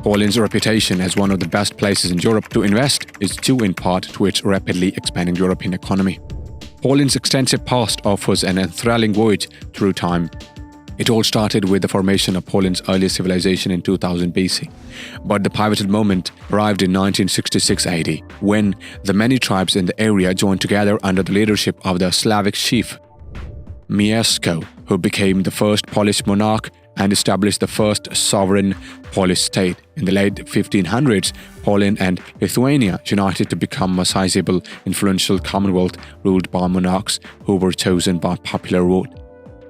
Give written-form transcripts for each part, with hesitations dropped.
Poland's reputation as one of the best places in Europe to invest is due in part to its rapidly expanding European economy. Poland's extensive past offers an enthralling voyage through time. It all started with the formation of Poland's earliest civilization in 2000 BC. But the pivotal moment arrived in 1966 AD, when the many tribes in the area joined together under the leadership of the Slavic chief Mieszko, who became the first Polish monarch and established the first sovereign Polish state. In the late 1500s, Poland and Lithuania united to become a sizable, influential commonwealth ruled by monarchs who were chosen by popular vote.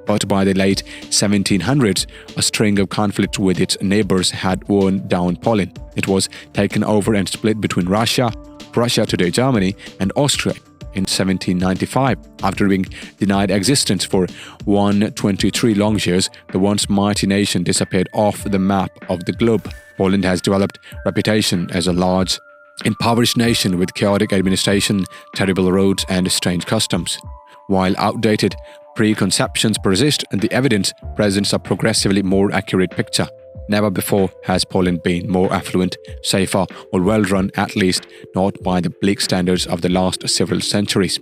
But by the late 1700s, a string of conflicts with its neighbours had worn down Poland. It was taken over and split between Russia, Prussia, today Germany, and Austria in 1795. After being denied existence for 123 long years, the once mighty nation disappeared off the map of the globe. Poland has developed reputation as a large, impoverished nation with chaotic administration, terrible roads, and strange customs. While outdated preconceptions persist, the evidence presents a progressively more accurate picture. Never before has Poland been more affluent, safer, or well-run, at least not by the bleak standards of the last several centuries.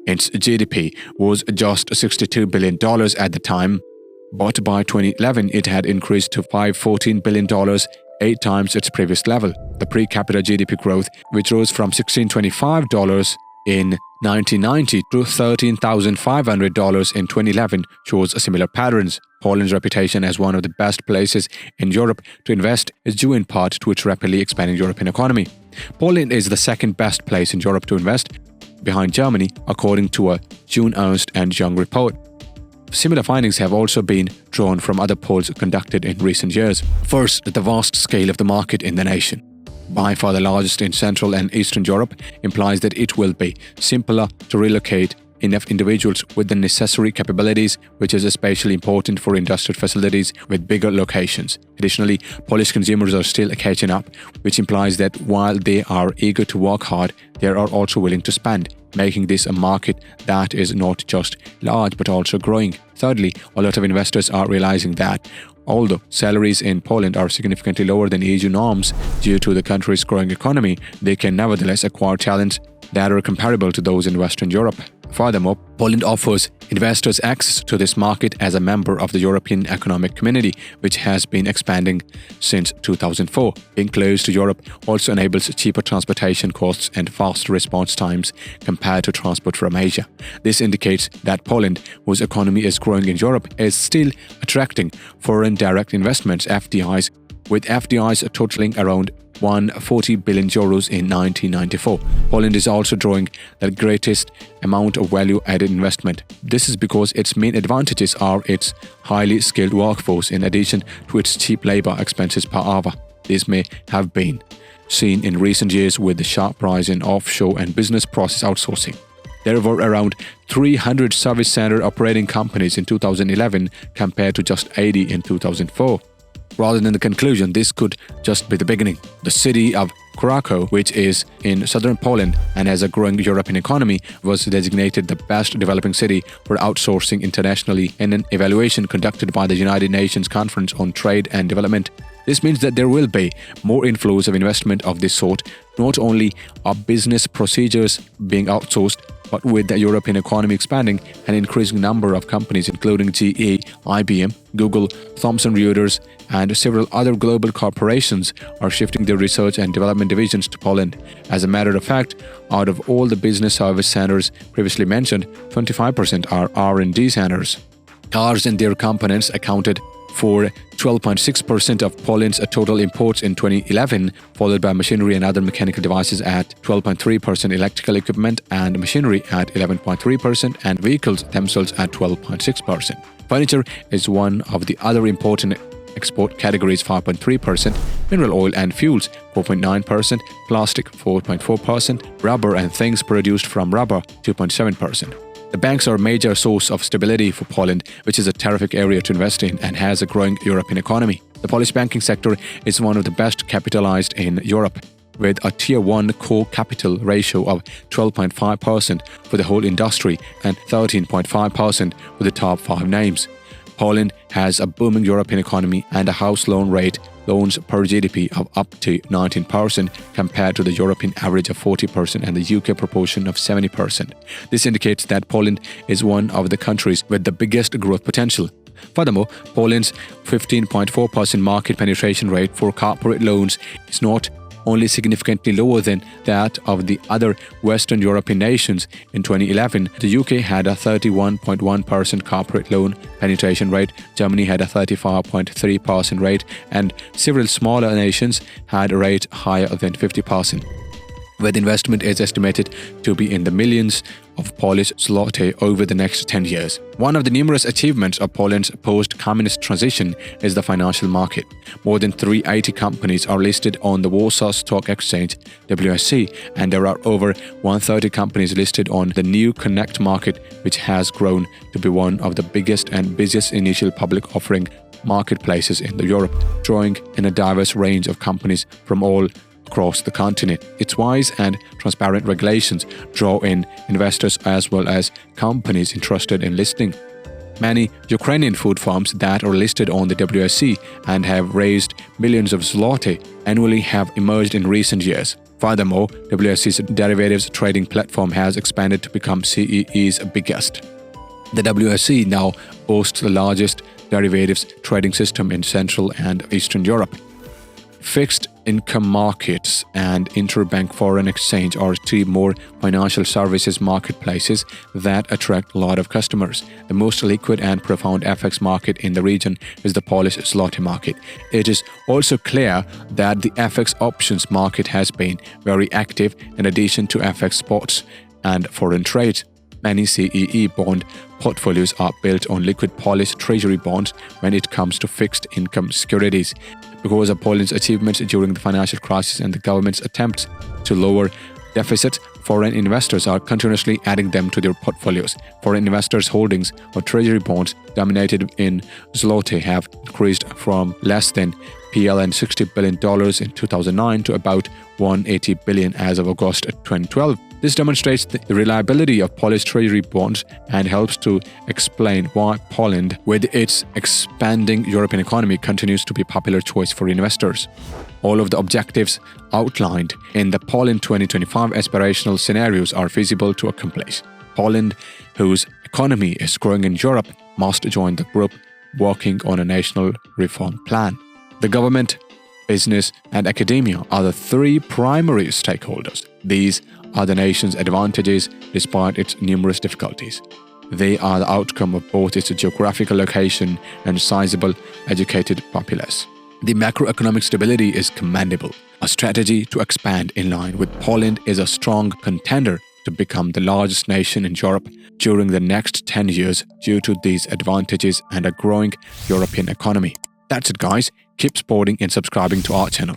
Its GDP was just $62 billion at the time, but by 2011 it had increased to $514 billion, 8 times its previous level. The per-capita GDP growth, which rose from $1,625 in 1990 to $13,500 in 2011, shows similar patterns. Poland's reputation as one of the best places in Europe to invest is due in part to its rapidly expanding European economy. Poland is the second best place in Europe to invest, behind Germany, according to a June Ernst & Young report. Similar findings have also been drawn from other polls conducted in recent years. First, the vast scale of the market in the nation, by far the largest in Central and Eastern Europe, implies that it will be simpler to relocate enough individuals with the necessary capabilities, which is especially important for industrial facilities with bigger locations. Additionally, Polish consumers are still catching up, which implies that while they are eager to work hard, they are also willing to spend, making this a market that is not just large but also growing. Thirdly, a lot of investors are realizing that although salaries in Poland are significantly lower than EU norms due to the country's growing economy, they can nevertheless acquire talents that are comparable to those in Western Europe. Furthermore, Poland offers investors access to this market as a member of the European Economic Community, which has been expanding since 2004. Being close to Europe also enables cheaper transportation costs and faster response times compared to transport from Asia. This indicates that Poland, whose economy is growing in Europe, is still attracting foreign direct investments (FDIs), with FDIs totaling around 140 billion euros in 1994. Poland is also drawing the greatest amount of value-added investment. This is because its main advantages are its highly skilled workforce in addition to its cheap labor expenses per hour. This may have been seen in recent years with the sharp rise in offshore and business process outsourcing. There were around 300 service center operating companies in 2011 compared to just 80 in 2004. Rather than the conclusion, this could just be the beginning. The city of Krakow, which is in southern Poland and has a growing European economy, was designated the best developing city for outsourcing internationally in an evaluation conducted by the United Nations Conference on Trade and Development. This means that there will be more inflows of investment of this sort. Not only are business procedures being outsourced, but with the European economy expanding, an increasing number of companies including GE, IBM, Google, Thomson Reuters, and several other global corporations are shifting their research and development divisions to Poland. As a matter of fact, out of all the business service centers previously mentioned, 25% are R&D centers. Cars and their components accounted for 12.6% of Poland's total imports in 2011, followed by machinery and other mechanical devices at 12.3%, electrical equipment and machinery at 11.3%, and vehicles themselves at 12.6%. Furniture is one of the other important export categories, 5.3%, mineral oil and fuels 4.9%, plastic 4.4%, rubber and things produced from rubber 2.7%. The banks are a major source of stability for Poland, which is a terrific area to invest in and has a growing European economy. The Polish banking sector is one of the best capitalized in Europe, with a Tier 1 core capital ratio of 12.5% for the whole industry and 13.5% for the top 5 names. Poland has a booming European economy and a house loan rate, loans per GDP, of up to 19% compared to the European average of 40% and the UK proportion of 70%. This indicates that Poland is one of the countries with the biggest growth potential. Furthermore, Poland's 15.4% market penetration rate for corporate loans is not only significantly lower than that of the other Western European nations. In 2011, the UK had a 31.1% corporate loan penetration rate, Germany had a 35.3% rate, and several smaller nations had a rate higher than 50%. With investment is estimated to be in the millions of Polish zloty over the next 10 years. One of the numerous achievements of Poland's post-communist transition is the financial market. More than 380 companies are listed on the Warsaw Stock Exchange (WSC), and there are over 130 companies listed on the New Connect market, which has grown to be one of the biggest and busiest initial public offering marketplaces in Europe, drawing in a diverse range of companies from all across the continent. Its wise and transparent regulations draw in investors as well as companies interested in listing. Many Ukrainian food farms that are listed on the WSC and have raised millions of zloty annually have emerged in recent years. Furthermore, WSC's derivatives trading platform has expanded to become CEE's biggest. The WSC now boasts the largest derivatives trading system in Central and Eastern Europe. Fixed income markets and interbank foreign exchange are two more financial services marketplaces that attract a lot of customers. The most liquid and profound FX market in the region is the Polish zloty market. It is also clear that the FX options market has been very active in addition to FX spots and foreign trade. Many CEE bond portfolios are built on liquid Polish treasury bonds when it comes to fixed income securities. Because of Poland's achievements during the financial crisis and the government's attempts to lower deficits, foreign investors are continuously adding them to their portfolios. Foreign investors' holdings of treasury bonds denominated in zloty have increased from less than $60 billion in 2009 to about $180 billion as of August 2012. This demonstrates the reliability of Polish treasury bonds and helps to explain why Poland, with its expanding European economy, continues to be a popular choice for investors. All of the objectives outlined in the Poland 2025 aspirational scenarios are feasible to accomplish. Poland, whose economy is growing in Europe, must join the group working on a national reform plan. The government, business, and academia are the three primary stakeholders. These are the nation's advantages despite its numerous difficulties. They are the outcome of both its geographical location and sizable educated populace. The macroeconomic stability is commendable. A strategy to expand in line with Poland is a strong contender to become the largest nation in Europe during the next 10 years due to these advantages and a growing European economy. That's it, guys. Keep supporting and subscribing to our channel.